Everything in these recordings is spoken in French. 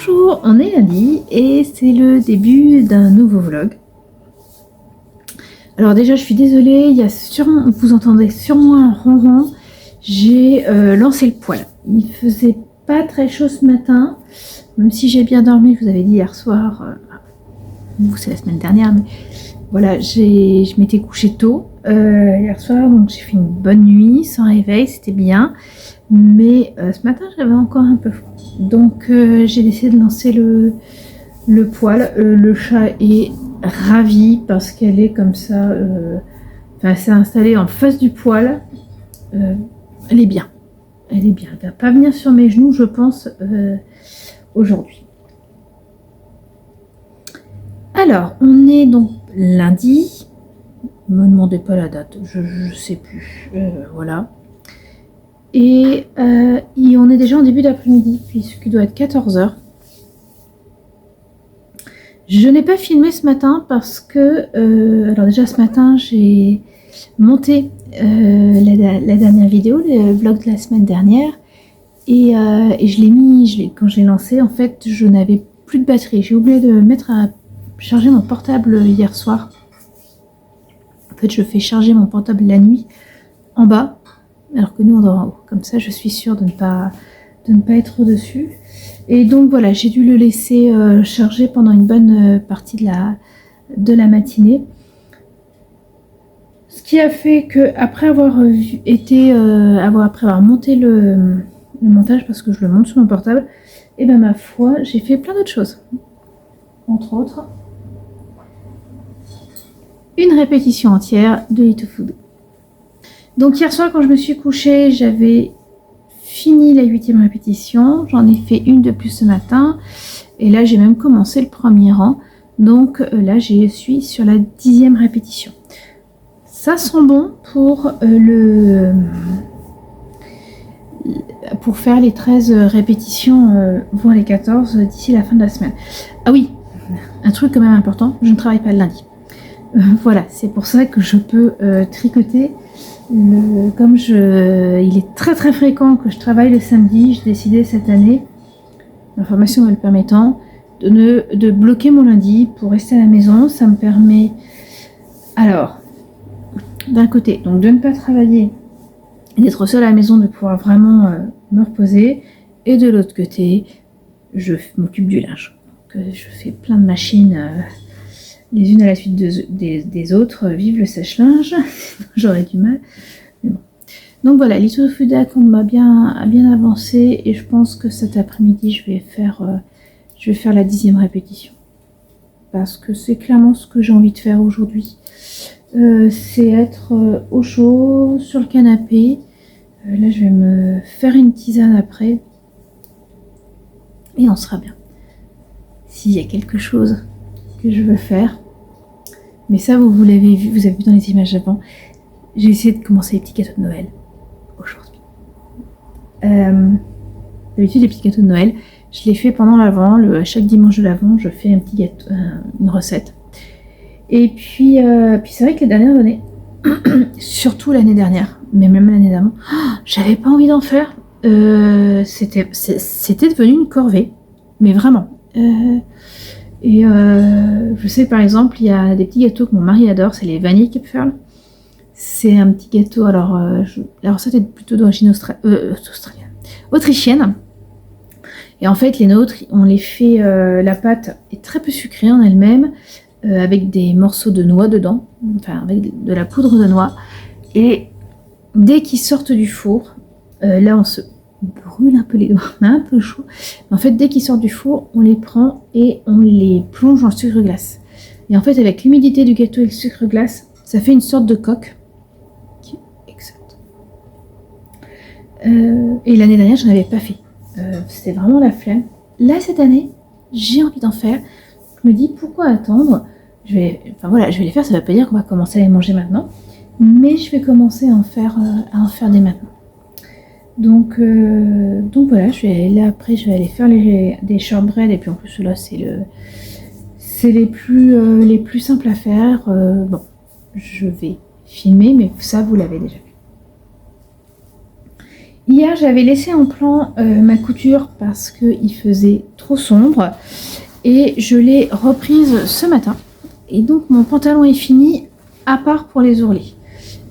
Bonjour, on est lundi et c'est le début d'un nouveau vlog. Alors déjà je suis désolée, vous entendez sûrement un ronron. J'ai lancé le poêle. Il faisait pas très chaud ce matin, même si j'ai bien dormi, je vous avais dit hier soir, c'est la semaine dernière, mais voilà, je m'étais couchée tôt hier soir, donc j'ai fait une bonne nuit sans réveil, c'était bien. Mais ce matin j'avais encore un peu froid, donc j'ai décidé de lancer le poêle. Le chat est ravi parce qu'elle est comme ça, elle s'est installée en face du poêle. Elle est bien, elle va pas venir sur mes genoux je pense aujourd'hui. Alors on est donc lundi, me demandez pas la date, je sais plus, voilà. Et on est déjà en début d'après-midi, puisqu'il doit être 14 h. Je n'ai pas filmé ce matin parce que, alors déjà ce matin, j'ai monté la dernière vidéo, le vlog de la semaine dernière. Et je l'ai mis, quand je l'ai lancé, en fait, je n'avais plus de batterie. J'ai oublié de mettre à charger mon portable hier soir. En fait, je fais charger mon portable la nuit en bas, alors que nous on dort en haut, comme ça je suis sûre de ne pas être au-dessus. Et donc voilà, j'ai dû le laisser charger pendant une bonne partie de la matinée. Ce qui a fait que après avoir monté le montage, parce que je le monte sur mon portable, et ben ma foi, j'ai fait plein d'autres choses. Entre autres, une répétition entière de Little Food. Donc hier soir quand je me suis couchée, j'avais fini la 8e répétition, j'en ai fait une de plus ce matin, et là j'ai même commencé le premier rang, donc là je suis sur la 10e répétition. Ça sent bon pour faire les 13 répétitions, voire les 14 d'ici la fin de la semaine. Ah oui, un truc quand même important, je ne travaille pas le lundi. Voilà, c'est pour ça que je peux tricoter. Il est très très fréquent que je travaille le samedi, j'ai décidé cette année, ma formation me le permettant, de bloquer mon lundi pour rester à la maison. Ça me permet, alors, d'un côté, donc de ne pas travailler, d'être seule à la maison, de pouvoir vraiment me reposer, et de l'autre côté, je m'occupe du linge. Donc, je fais plein de machines, les unes à la suite des autres. Vive le sèche-linge, j'aurais du mal. Mais bon. Donc voilà, Little Food a bien avancé, et je pense que cet après-midi je vais faire la 10e répétition. Parce que c'est clairement ce que j'ai envie de faire aujourd'hui. C'est être au chaud, sur le canapé. Là je vais me faire une tisane après. Et on sera bien. S'il y a quelque chose que je veux faire, mais ça vous l'avez vu, vous avez vu dans les images avant, j'ai essayé de commencer les petits gâteaux de Noël aujourd'hui. D'habitude les petits gâteaux de Noël, je les fais pendant l'Avent, chaque dimanche de l'Avent je fais un petit gâteau, une recette. Et puis c'est vrai que les dernières années, surtout l'année dernière, mais même l'année d'avant, j'avais pas envie d'en faire. C'était devenu une corvée, mais vraiment. Je sais par exemple, il y a des petits gâteaux que mon mari adore, c'est les vanille Kipferl. C'est un petit gâteau, alors la recette est plutôt d'origine autrichienne. Et en fait, les nôtres, on les fait, la pâte est très peu sucrée en elle-même, avec des morceaux de noix dedans, enfin avec de la poudre de noix. Et dès qu'ils sortent du four, là on se brûle un peu les doigts, on a un peu chaud. Mais en fait, dès qu'ils sortent du four, on les prend et on les plonge dans le sucre glace. Et en fait, avec l'humidité du gâteau et le sucre glace, ça fait une sorte de coque. Exact. Et l'année dernière, j'en avais pas fait. C'était vraiment la flemme. Là, cette année, j'ai envie d'en faire. Je me dis, pourquoi attendre? Je vais les faire. Ça ne veut pas dire qu'on va commencer à les manger maintenant. Mais je vais commencer à en faire dès maintenant. Donc voilà, après, je vais aller faire des shortbread. Et puis en plus, là, c'est les plus simples à faire. Bon, je vais filmer, mais ça, vous l'avez déjà vu. Hier, j'avais laissé en plan ma couture parce qu'il faisait trop sombre. Et je l'ai reprise ce matin. Et donc, mon pantalon est fini, à part pour les ourlets.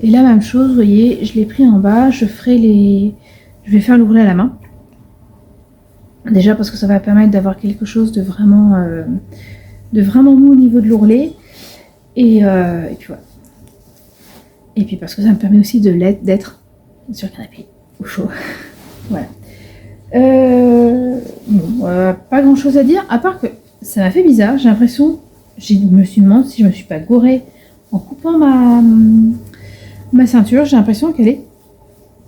Et là, même chose, vous voyez, je l'ai pris en bas. Je vais faire l'ourlet à la main. Déjà parce que ça va permettre d'avoir quelque chose de vraiment mou au niveau de l'ourlet. Et puis voilà. Et puis parce que ça me permet aussi d'être sur le canapé au chaud. Voilà. Pas grand chose à dire, à part que ça m'a fait bizarre. J'ai l'impression, je me suis demandé si je me suis pas gaurée en coupant ma ceinture. J'ai l'impression qu'elle est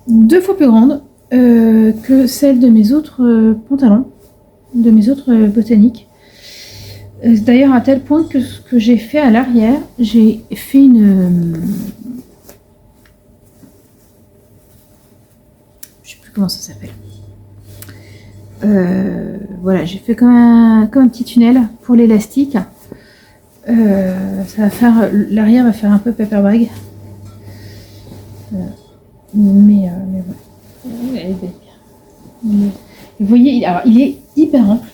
2 fois plus grande que celle de mes autres pantalons, de mes autres botaniques. D'ailleurs, à tel point que ce que j'ai fait à l'arrière, j'ai fait je sais plus comment ça s'appelle. Voilà, j'ai fait comme un petit tunnel pour l'élastique. Ça va faire, l'arrière va faire un peu paper bag. Mais voilà. Elle est belle. Vous voyez, alors, il est hyper ample.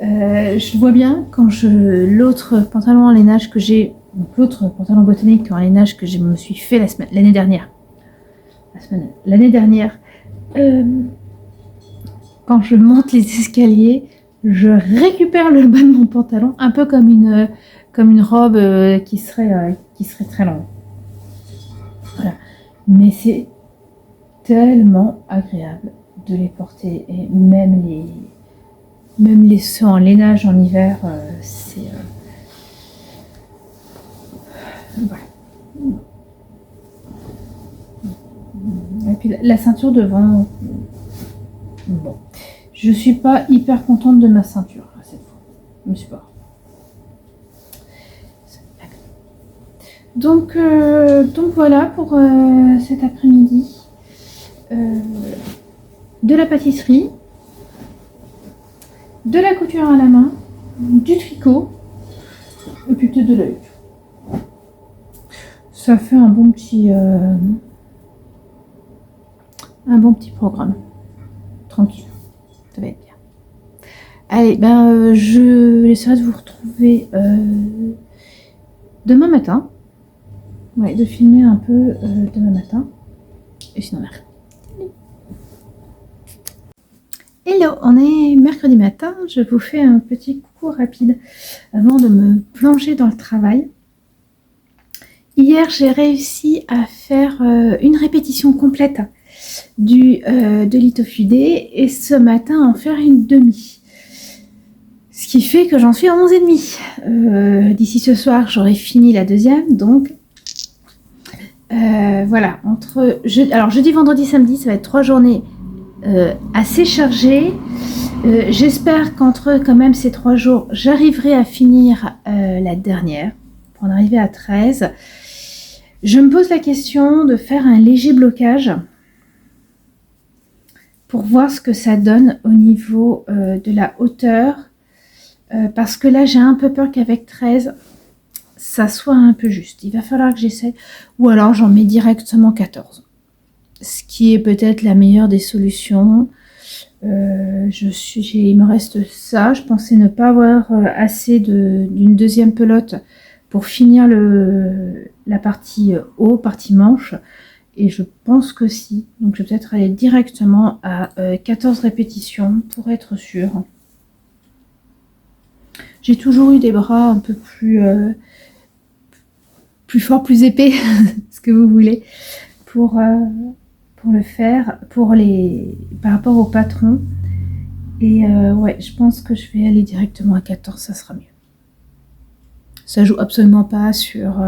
Je vois bien quand l'autre pantalon en lainage que j'ai, donc l'autre pantalon botanique en lainage que je me suis fait l'année dernière. Quand je monte les escaliers, je récupère le bas de mon pantalon, un peu comme une robe qui serait très longue. Voilà. Mais c'est tellement agréable de les porter, et même ceux en lainage en hiver, c'est voilà. Et puis la ceinture devant, bon, je suis pas hyper contente de ma ceinture cette fois, mais c'est pas grave. Donc voilà pour cet après-midi. De la pâtisserie, de la couture à la main, du tricot, et puis peut-être de l'œil. Ça fait un bon petit programme. Tranquille, ça va être bien. Allez, je essaierai de vous retrouver demain matin. Ouais, de filmer un peu demain matin. Et sinon, mercredi. Hello, on est mercredi matin. Je vous fais un petit coucou rapide avant de me plonger dans le travail. Hier, j'ai réussi à faire une répétition complète de lithophilie et ce matin en faire une demi. Ce qui fait que j'en suis à 11,5. D'ici ce soir, j'aurai fini la deuxième. Donc, voilà. Alors, jeudi, vendredi, samedi, ça va être 3 journées assez chargées. J'espère qu'entre quand même ces 3 jours, j'arriverai à finir la dernière pour en arriver à 13. Je me pose la question de faire un léger blocage pour voir ce que ça donne au niveau de la hauteur. Parce que là, j'ai un peu peur qu'avec 13, ça soit un peu juste. Il va falloir que j'essaie. Ou alors, j'en mets directement 14. Ce qui est peut-être la meilleure des solutions. Il me reste ça. Je pensais ne pas avoir assez d'une deuxième pelote pour finir la partie haut, partie manche. Et je pense que si. Donc je vais peut-être aller directement à 14 répétitions pour être sûre. J'ai toujours eu des bras un peu plus forts, plus épais, ce que vous voulez, pour le faire, par rapport au patron. Et ouais, je pense que je vais aller directement à 14, ça sera mieux. Ça joue absolument pas sur...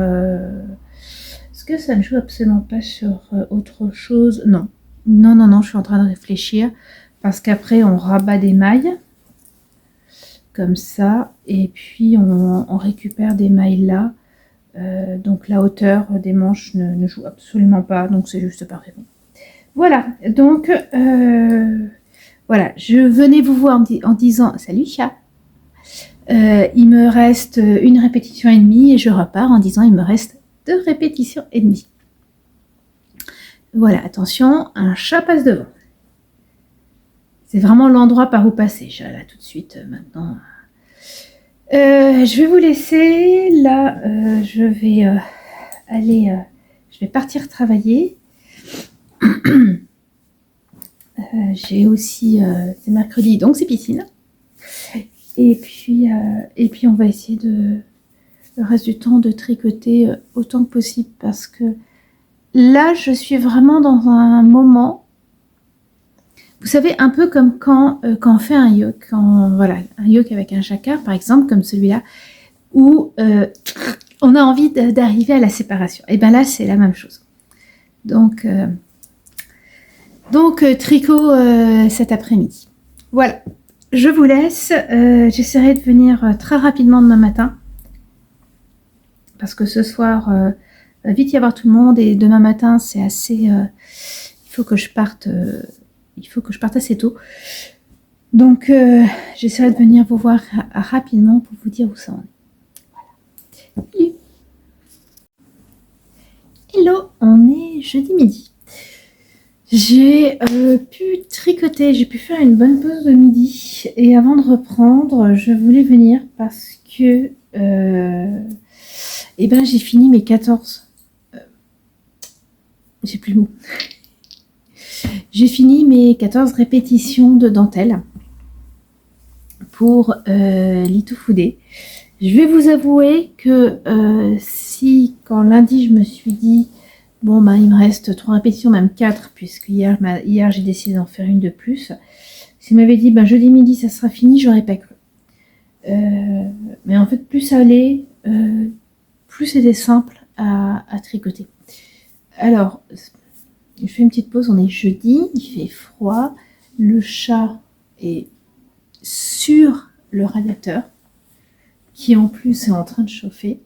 Est-ce que ça ne joue absolument pas sur autre chose? Non. Non, non, non, je suis en train de réfléchir. Parce qu'après, on rabat des mailles. Comme ça. Et puis, on récupère des mailles là. Donc, la hauteur des manches ne joue absolument pas. Donc, c'est juste parfait. Voilà. Donc, voilà. Je venais vous voir en disant « Salut chat !» il me reste une répétition et demie et je repars en disant il me reste 2 répétitions et demie. Voilà, attention, un chat passe devant. C'est vraiment l'endroit par où passer, chat, là, tout de suite, maintenant. Je vais vous laisser. Là, je vais aller... je vais partir travailler. J'ai aussi... c'est mercredi, donc c'est piscine. Et puis, on va essayer le reste du temps de tricoter autant que possible parce que là, je suis vraiment dans un moment, vous savez, un peu comme quand on fait un yoke, voilà, un yoke avec un jacquard, par exemple, comme celui-là, où on a envie d'arriver à la séparation. Et bien là, c'est la même chose. Donc tricot cet après-midi. Voilà. Je vous laisse, j'essaierai de venir très rapidement demain matin, parce que ce soir, va vite y avoir tout le monde, et demain matin, c'est assez... il faut que je parte assez tôt. Donc, j'essaierai de venir vous voir rapidement pour vous dire où ça en est. Voilà. Hello, on est jeudi midi. J'ai pu tricoter, j'ai pu faire une bonne pause de midi. Et avant de reprendre, je voulais venir parce que j'ai fini mes 14. J'ai plus le mot. J'ai fini mes 14 répétitions de dentelle pour l'Itofude. Je vais vous avouer que si, quand lundi, je me suis dit bon, bah, il me reste 3 répétitions, même 4, puisque hier j'ai décidé d'en faire une de plus. S'il m'avait dit, bah, jeudi midi, ça sera fini, j'aurais pas cru. Mais en fait, plus ça allait, plus c'était simple à tricoter. Alors, je fais une petite pause, on est jeudi, il fait froid, le chat est sur le radiateur, qui en plus est en train de chauffer.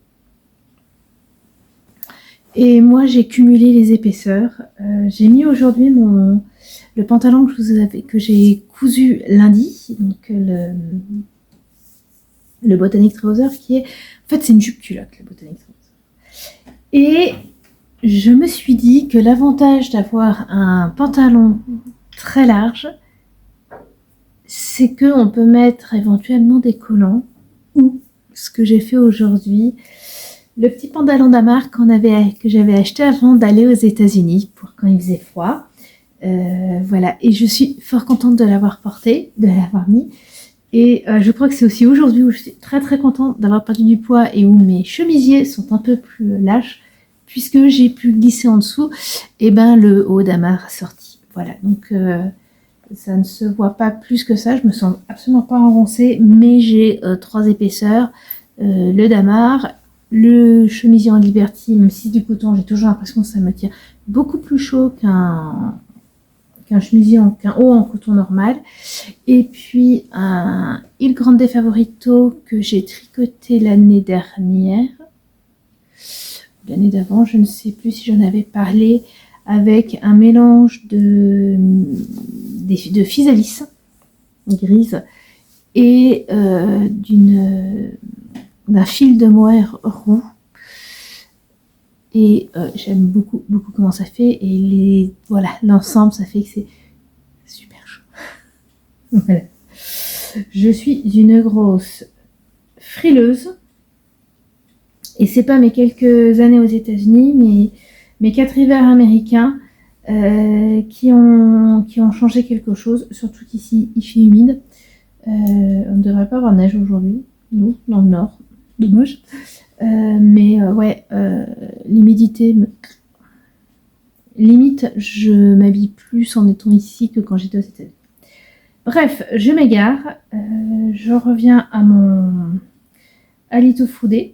Et moi, j'ai cumulé les épaisseurs. J'ai mis aujourd'hui le pantalon que j'ai cousu lundi, donc le Botanic Trouser, qui est... En fait, c'est une jupe culotte, le Botanic Trouser. Et je me suis dit que l'avantage d'avoir un pantalon très large, c'est qu'on peut mettre éventuellement des collants, ou ce que j'ai fait aujourd'hui, le petit pantalon d'Amark que j'avais acheté avant d'aller aux États-Unis pour quand il faisait froid. Voilà, et je suis fort contente de l'avoir porté, de l'avoir mis. Et je crois que c'est aussi aujourd'hui où je suis très très contente d'avoir perdu du poids et où mes chemisiers sont un peu plus lâches, puisque j'ai pu glisser en dessous, et ben le haut d'Amark sorti. Voilà, donc ça ne se voit pas plus que ça, je me sens absolument pas enroncée, mais j'ai 3 épaisseurs, le d'Amark, le chemisier en Liberty, même si c'est du coton, j'ai toujours l'impression que ça me tient beaucoup plus chaud qu'un haut en coton normal. Et puis un Il Grande Favorito que j'ai tricoté l'année dernière. L'année d'avant, je ne sais plus si j'en avais parlé, avec un mélange de physalis grise et d'un fil de mohair roux. Et j'aime beaucoup comment ça fait, et voilà, l'ensemble, ça fait que c'est super chaud. Voilà. Je suis une grosse frileuse, Et c'est pas mes quelques années aux États-Unis, mais mes 4 hivers américains qui ont changé quelque chose. Surtout qu'ici, il fait humide. On ne devrait pas avoir neige aujourd'hui, nous, dans le nord. Dommage. L'humidité limite, je m'habille plus en étant ici que quand j'étais aux États-Unis. Bref, je m'égare. Je reviens à mon Alito Foodé.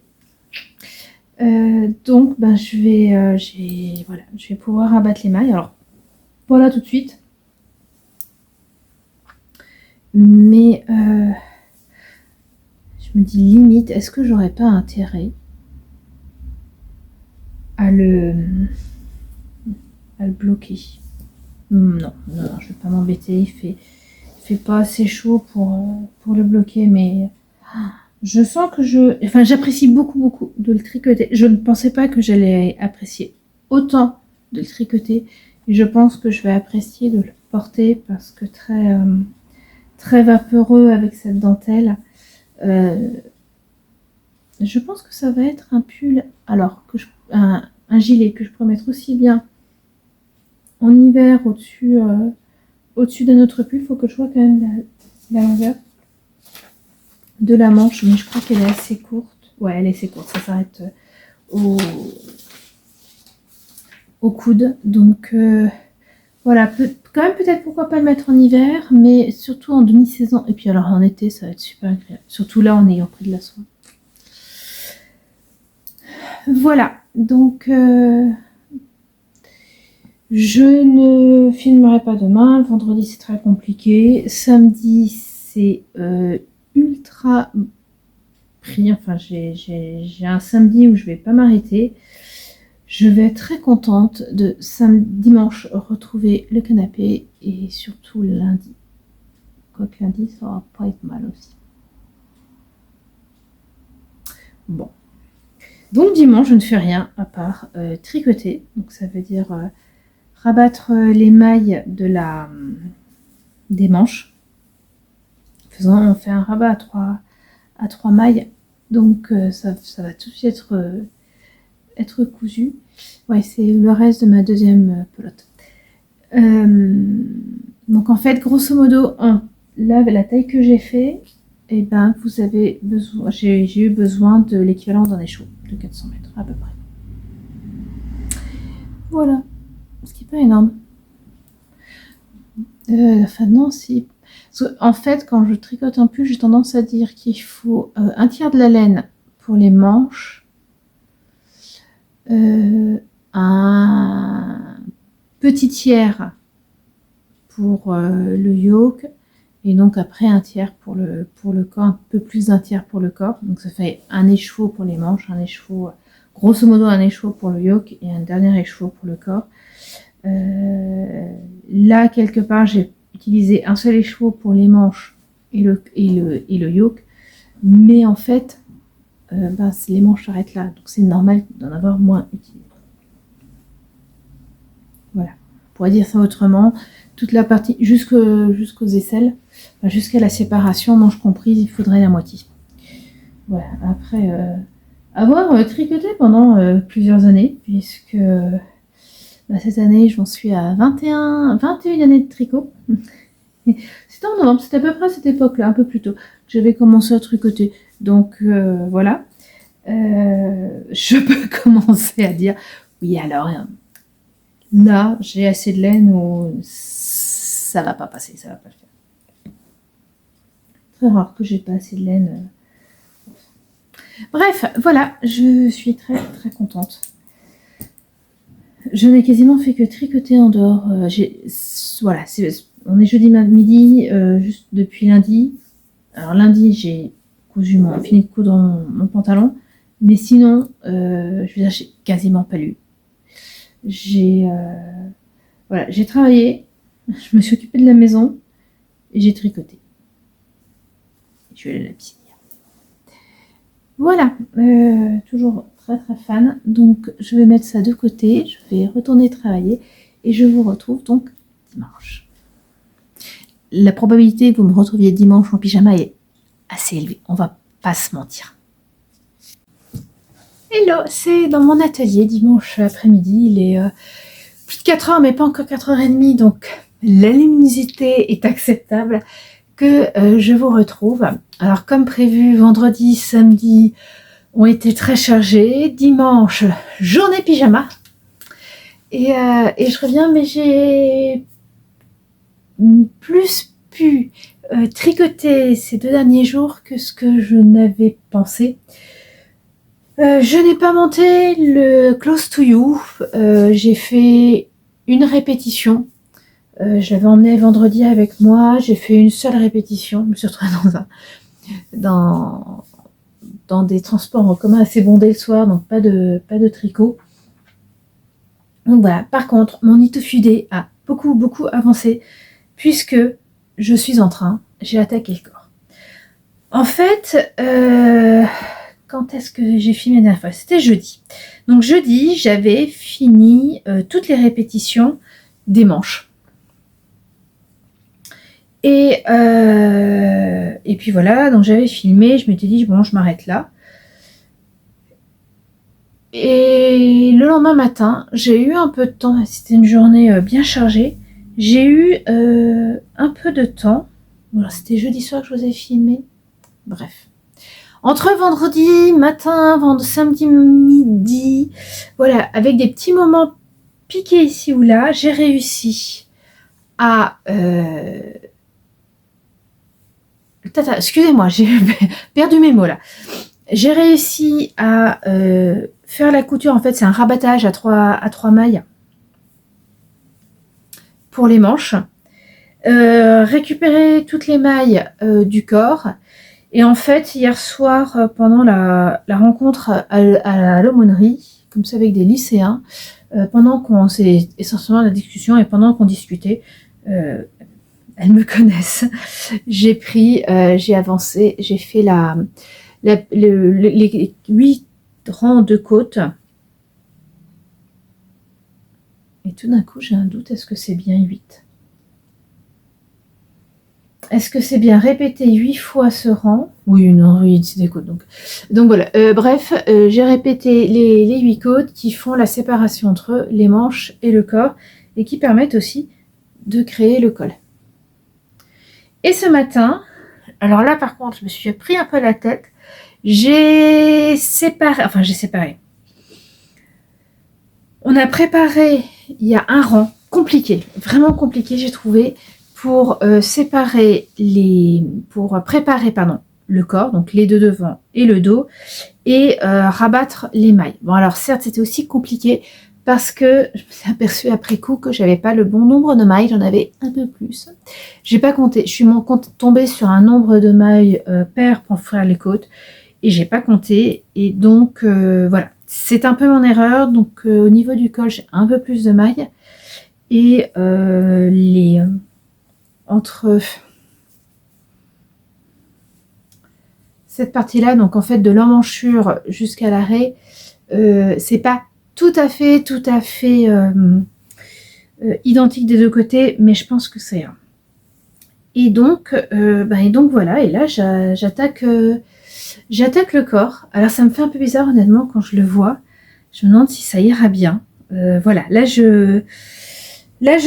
Donc, je vais pouvoir abattre les mailles. Alors, pas là tout de suite. Mais je me dis limite, est-ce que j'aurais pas intérêt à le bloquer? Non, je vais pas m'embêter. Il fait pas assez chaud pour le bloquer, mais je sens que j'apprécie beaucoup de le tricoter. Je ne pensais pas que j'allais apprécier autant de le tricoter. Et je pense que je vais apprécier de le porter parce que très vaporeux avec cette dentelle. Je pense que ça va être un pull, un gilet que je pourrais mettre aussi bien en hiver au-dessus d'un autre pull. Il faut que je vois quand même la longueur de la manche, mais je crois qu'elle est assez courte. Ouais, elle est assez courte, ça s'arrête au coude. Donc voilà, quand même peut-être pourquoi pas le mettre en hiver, mais surtout en demi-saison. Et puis alors en été, ça va être super agréable. Surtout là en ayant pris de la soie. Voilà, donc je ne filmerai pas demain. Le vendredi, c'est très compliqué. Samedi, c'est ultra pris. Enfin, j'ai un samedi où je vais pas m'arrêter. Je vais être très contente de dimanche retrouver le canapé et surtout lundi. Quoique lundi, ça va pas être mal aussi. Bon. Donc dimanche, je ne fais rien à part tricoter. Donc ça veut dire rabattre les mailles des manches. On fait un rabat à 3 mailles. Donc ça va tout de suite être cousu. Ouais, c'est le reste de ma deuxième pelote. Donc en fait, grosso modo, la taille que j'ai fait, vous avez besoin, j'ai eu besoin de l'équivalent d'un écheveau de 400 mètres à peu près. Voilà, ce qui n'est pas énorme. Non, si. En fait, quand je tricote un pull, j'ai tendance à dire qu'il faut un tiers de la laine pour les manches, un petit tiers pour le yoke, et donc après un tiers pour le corps, un peu plus d'un tiers pour le corps. Donc ça fait un écheveau pour les manches, un écheveau, grosso modo un écheveau pour le yoke et un dernier écheveau pour le corps. Là, quelque part, j'ai utilisé un seul écheveau pour les manches et le yoke, mais en fait, les manches s'arrêtent là, donc c'est normal d'en avoir moins utilisé. Voilà. On pourrait dire ça autrement. Toute la partie jusqu'aux aisselles, jusqu'à la séparation, manche comprise, il faudrait la moitié. Voilà. Après, avoir tricoté pendant plusieurs années, puisque cette année, j'en suis à 21 années de tricot. C'était en novembre, c'était à peu près à cette époque-là, un peu plus tôt, que j'avais commencé à tricoter. Donc voilà. Je peux commencer à dire, oui alors, là, j'ai assez de laine ou ça va pas passer, ça va pas le faire. Très rare que j'ai pas assez de laine. Bref, voilà, je suis très très contente. Je n'ai quasiment fait que tricoter en dehors. Voilà, on est jeudi midi, juste depuis lundi. Alors lundi, j'ai fini de coudre mon pantalon, mais sinon, je veux dire, j'ai quasiment pas lu. J'ai travaillé, je me suis occupée de la maison et j'ai tricoté. Je suis allée à la piscine. Voilà, toujours très très fan. Donc je vais mettre ça de côté, je vais retourner travailler et je vous retrouve donc dimanche. La probabilité que vous me retrouviez dimanche en pyjama est assez élevée, on va pas se mentir. Hello, c'est dans mon atelier dimanche après-midi. Il est plus de 4 heures, mais pas encore 4h30, donc la luminosité est acceptable que je vous retrouve. Alors comme prévu, vendredi, samedi ont été très chargés. Dimanche, journée pyjama. Et je reviens, mais j'ai plus pu tricoter ces 2 derniers jours que ce que je n'avais pensé. Je n'ai pas monté le Close to You. J'ai fait une répétition. Je l'avais emmené vendredi avec moi. J'ai fait une seule répétition. Je me suis retrouvée dans des transports en commun assez bondés le soir, donc pas de tricot. Donc voilà. Par contre, mon Itofude a beaucoup avancé puisque je suis en train, j'ai attaqué le corps. En fait, quand est-ce que j'ai filmé la dernière fois? C'était jeudi. Donc jeudi, j'avais fini toutes les répétitions des manches. Et puis voilà, donc j'avais filmé, je m'étais dit, bon, je m'arrête là. Et le lendemain matin, j'ai eu un peu de temps, c'était une journée bien chargée. J'ai eu un peu de temps. Voilà, c'était jeudi soir que je vous ai filmé. Bref. Entre vendredi matin, samedi midi, voilà, avec des petits moments piqués ici ou là, j'ai réussi à... Excusez-moi, j'ai perdu mes mots là. J'ai réussi à faire la couture. En fait, c'est un rabattage à 3 mailles pour les manches. Récupérer toutes les mailles du corps. Et en fait, hier soir, pendant la rencontre à l'aumônerie, comme ça avec des lycéens, pendant qu'on c'est essentiellement la discussion et pendant qu'on discutait, elles me connaissent. J'ai avancé, j'ai fait les 8 rangs de côtes. Et tout d'un coup, j'ai un doute, est-ce que c'est bien 8 ? Est-ce que c'est bien répéter 8 fois ce rang? Oui, non, oui, c'est des côtes. Donc voilà. Bref, j'ai répété les 8 côtes qui font la séparation entre les manches et le corps et qui permettent aussi de créer le col. Et ce matin, alors là par contre, je me suis pris un peu la tête. J'ai séparé. On a préparé, il y a un rang compliqué, vraiment compliqué, j'ai trouvé, pour préparer le corps, donc les deux devant et le dos, et rabattre les mailles. Bon alors certes c'était aussi compliqué parce que je me suis aperçue après coup que j'avais pas le bon nombre de mailles, j'en avais un peu plus. J'ai pas compté, je suis tombée sur un nombre de mailles paires pour faire les côtes et j'ai pas compté et donc voilà. C'est un peu mon erreur, donc au niveau du col j'ai un peu plus de mailles et entre cette partie-là, donc en fait de l'emmanchure jusqu'à l'arrêt, c'est pas tout à fait identique des deux côtés, mais je pense que c'est un. Et donc voilà, et là j'attaque le corps. Alors ça me fait un peu bizarre honnêtement quand je le vois. Je me demande si ça ira bien. Voilà, là je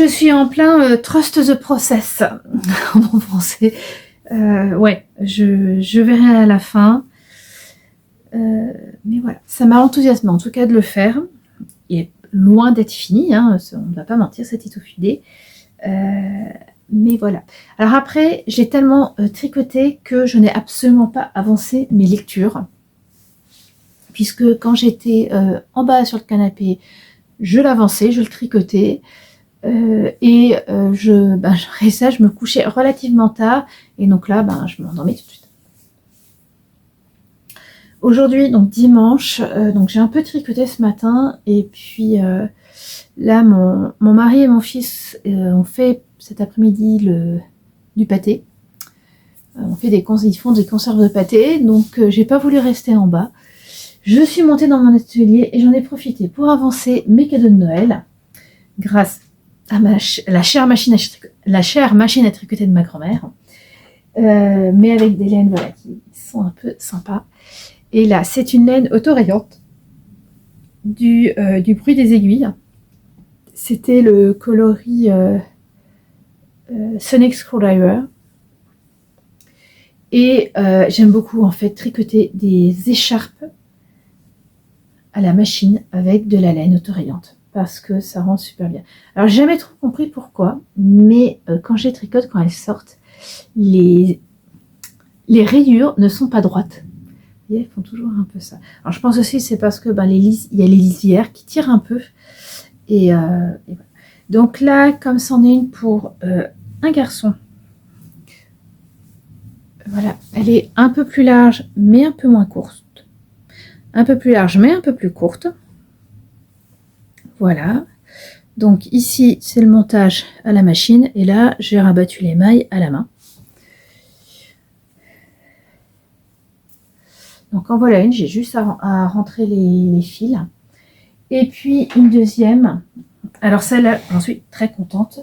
suis en plein trust the process en bon français. Ouais, je verrai à la fin. Mais voilà, ça m'a enthousiasmé en tout cas de le faire. Il est loin d'être fini, hein, on ne va pas mentir, cet Itofude. Mais voilà. Alors après, j'ai tellement tricoté que je n'ai absolument pas avancé mes lectures. Puisque quand j'étais en bas sur le canapé, je l'avançais, je le tricotais. Je me couchais relativement tard. Et donc là, je m'endormais tout de suite. Aujourd'hui, donc dimanche, donc j'ai un peu tricoté ce matin. Et puis là, mon mari et mon fils ont fait cet après-midi du pâté. Ils font des conserves de pâté. Donc j'ai pas voulu rester en bas. Je suis montée dans mon atelier et j'en ai profité pour avancer mes cadeaux de Noël grâce à la chère machine à tricoter de ma grand-mère, mais avec des laines voilà, qui sont un peu sympas. Et là, c'est une laine autorayante du bruit des aiguilles. C'était le coloris Sonic Screwdriver. Et j'aime beaucoup en fait tricoter des écharpes à la machine avec de la laine autorayante parce que ça rend super bien. Alors j'ai jamais trop compris pourquoi, mais quand je les tricote, quand elles sortent, les rayures ne sont pas droites. Vous voyez, elles font toujours un peu ça. Alors je pense aussi c'est parce que il y a les lisières qui tirent un peu. Et voilà. Donc là, comme c'en est une pour un garçon, voilà, elle est un peu plus large mais un peu moins courte. Un peu plus large mais un peu plus courte. Voilà. Donc ici, c'est le montage à la machine. Et là, j'ai rabattu les mailles à la main. Donc en voilà une, j'ai juste à rentrer les fils. Et puis une deuxième. Alors celle-là, j'en suis très contente.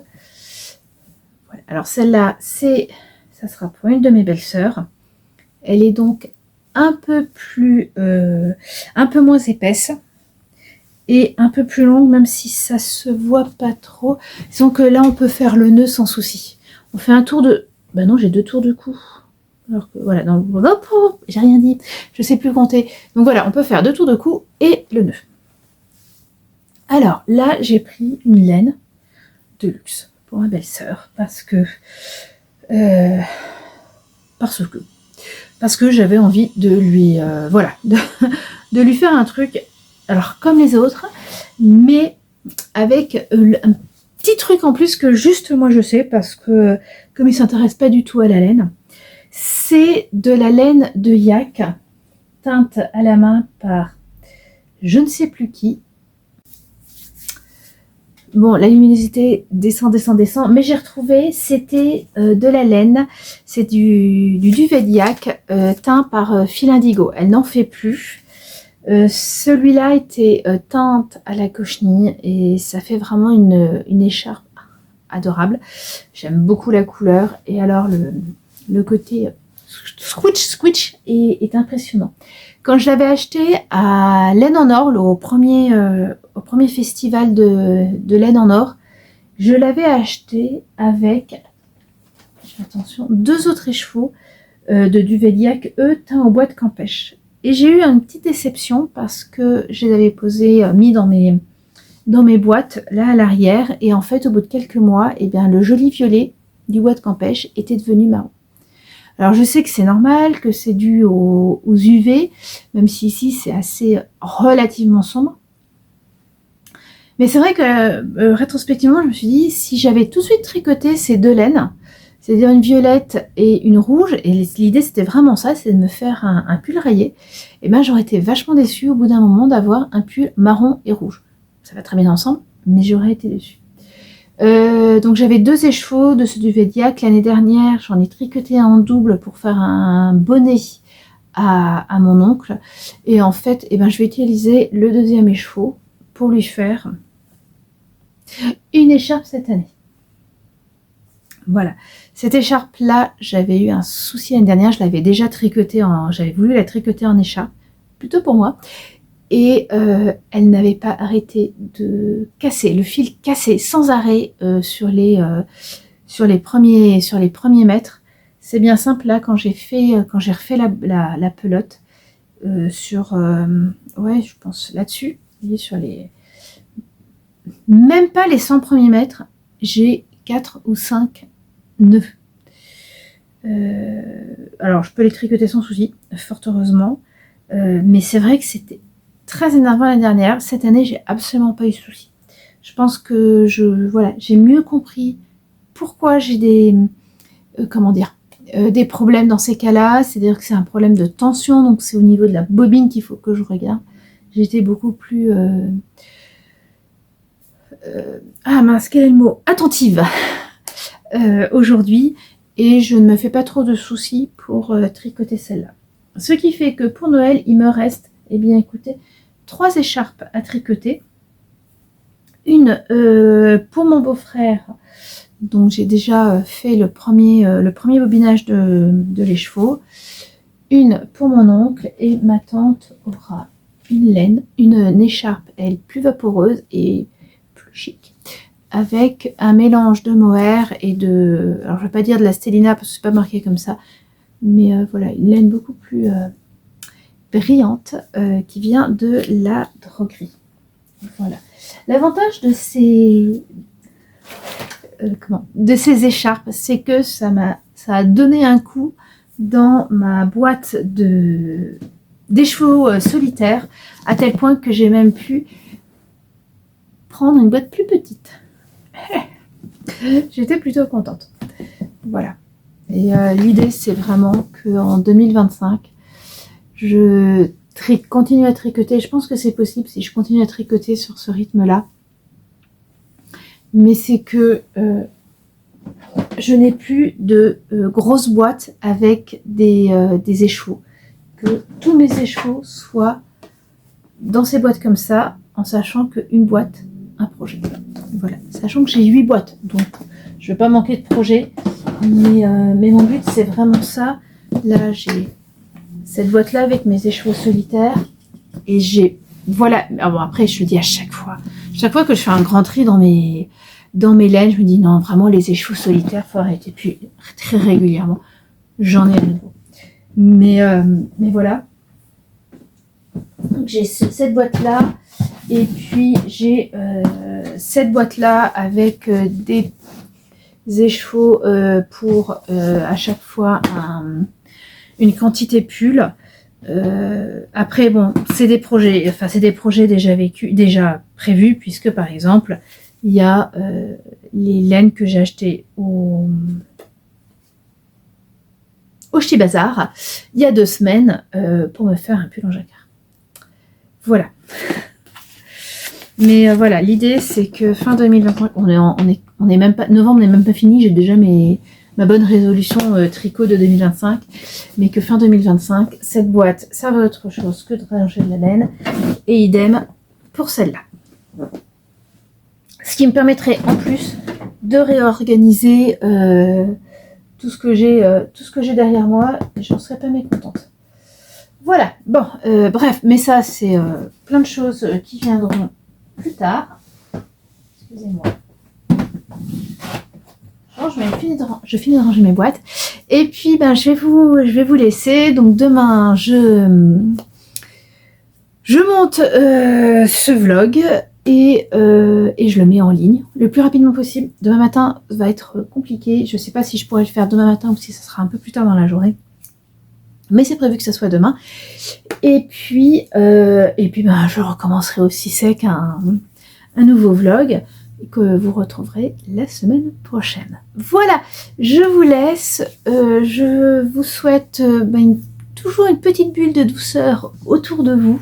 Voilà. Alors celle-là, ça sera pour une de mes belles-sœurs. Elle est donc un peu moins épaisse et un peu plus longue, même si ça se voit pas trop. Disons que là, on peut faire le nœud sans souci. On fait un tour de... Ben non, j'ai 2 tours de cou. Alors que voilà, non, j'ai rien dit, je sais plus compter. Donc voilà, on peut faire 2 tours de cou et le nœud. Alors là, j'ai pris une laine de luxe pour ma belle-sœur parce que j'avais envie de lui voilà, de lui faire un truc alors comme les autres, mais avec un petit truc en plus que juste moi je sais parce que comme il s'intéresse pas du tout à la laine, c'est de la laine de yak teinte à la main par je ne sais plus qui. Bon, la luminosité descend, mais j'ai retrouvé, c'était de la laine, c'est du duvet de yak teint par Fil Indigo. Elle n'en fait plus. Celui-là était teinte à la cochenille et ça fait vraiment une écharpe adorable. J'aime beaucoup la couleur et alors le côté squitch est impressionnant. Quand je l'avais acheté à Laine en Or, au premier festival de Laine en Or, je l'avais acheté avec, attention, 2 autres écheveaux de duvet de yak, eux, teints en bois de campèche. Et j'ai eu une petite déception parce que je les avais mis dans mes boîtes, là à l'arrière, et en fait, au bout de quelques mois, eh bien, le joli violet du bois de campèche était devenu marron. Alors je sais que c'est normal, que c'est dû aux UV, même si ici c'est assez relativement sombre. Mais c'est vrai que rétrospectivement, je me suis dit, si j'avais tout de suite tricoté ces 2 laines, c'est-à-dire une violette et une rouge, et l'idée c'était vraiment ça, c'est de me faire un pull rayé, et ben j'aurais été vachement déçue au bout d'un moment d'avoir un pull marron et rouge. Ça va très bien ensemble, mais j'aurais été déçue. Donc j'avais 2 écheveaux de ce duvet de yak. L'année dernière, j'en ai tricoté un en double pour faire un bonnet à mon oncle. Et en fait, eh ben, je vais utiliser le 2e écheveau pour lui faire une écharpe cette année. Voilà. Cette écharpe-là, j'avais eu un souci l'année dernière. Je l'avais déjà tricotée j'avais voulu la tricoter en écharpe, plutôt pour moi. Et elle n'avait pas arrêté de casser, le fil cassé sans arrêt sur les premiers mètres. C'est bien simple là quand j'ai refait la pelote ouais, je pense là-dessus, vous voyez, sur les même pas les 100 premiers mètres, j'ai 4 ou 5 nœuds. Alors je peux les tricoter sans souci, fort heureusement, mais c'est vrai que c'était très énervant l'année dernière. Cette année, j'ai absolument pas eu de soucis. Je pense que j'ai mieux compris pourquoi j'ai des problèmes dans ces cas-là. C'est-à-dire que c'est un problème de tension, donc c'est au niveau de la bobine qu'il faut que je regarde. J'étais beaucoup plus quel est le mot, attentive aujourd'hui, et je ne me fais pas trop de soucis pour tricoter celle-là. Ce qui fait que pour Noël, il me reste, eh bien écoutez, 3 écharpes à tricoter. Une pour mon beau-frère, donc j'ai déjà fait le premier bobinage de l'écheveau. Une pour mon oncle, et ma tante aura une laine, une écharpe, elle plus vaporeuse et plus chic, avec un mélange de mohair et de, alors je vais pas dire de la stélina parce que c'est pas marqué comme ça, mais voilà, une laine beaucoup plus brillante qui vient de la droguerie. Voilà. L'avantage de ces écharpes, c'est que ça a donné un coup dans ma boîte d'écheveaux solitaires, à tel point que j'ai même pu prendre une boîte plus petite. J'étais plutôt contente. Voilà. Et l'idée, c'est vraiment qu'en 2025, je continue à tricoter. Je pense que c'est possible si je continue à tricoter sur ce rythme-là. Mais c'est que je n'ai plus de grosses boîtes avec des écheveaux. Que tous mes écheveaux soient dans ces boîtes comme ça, en sachant qu'une boîte, un projet. Voilà, sachant que j'ai 8 boîtes, donc je ne vais pas manquer de projets, mais mon but c'est vraiment ça. Là j'ai cette boîte là avec mes écheveaux solitaires, et j'ai, voilà, bon, après je le dis à chaque fois que je fais un grand tri dans mes laines, je me dis non, vraiment les écheveaux solitaires, faut arrêter. Puis très régulièrement j'en ai à nouveau, mais voilà. Donc j'ai cette boîte là, et puis j'ai cette boîte là avec des écheveaux pour à chaque fois une quantité pull. Après bon, c'est des projets déjà prévus, puisque par exemple il y a les laines que j'ai achetées au Ch'ti Bazar il y a 2 semaines pour me faire un pull en jacquard. Voilà. Mais voilà, l'idée c'est que fin 2025, on est même pas, novembre n'est même pas fini, j'ai déjà ma bonne résolution tricot de 2025, mais que fin 2025, cette boîte serve à autre chose que de ranger de la laine, et idem pour celle-là. Ce qui me permettrait en plus de réorganiser tout ce que j'ai derrière moi, et j'en serais pas mécontente. Voilà, bon, bref, mais ça c'est plein de choses qui viendront plus tard. Excusez-moi. Je finis de ranger mes boîtes. Et puis ben je vais vous laisser. Donc demain je monte ce vlog et je le mets en ligne le plus rapidement possible. Demain matin va être compliqué. Je sais pas si je pourrai le faire demain matin ou si ça sera un peu plus tard dans la journée. Mais c'est prévu que ce soit demain. Et puis ben, je recommencerai aussi sec un nouveau vlog que vous retrouverez la semaine prochaine. Voilà, je vous laisse. Je vous souhaite toujours une petite bulle de douceur autour de vous.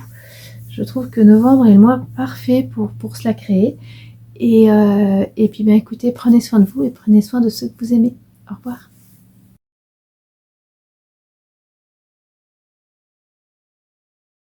Je trouve que novembre est le mois parfait pour se la créer. Et puis ben, écoutez, prenez soin de vous et prenez soin de ceux que vous aimez. Au revoir.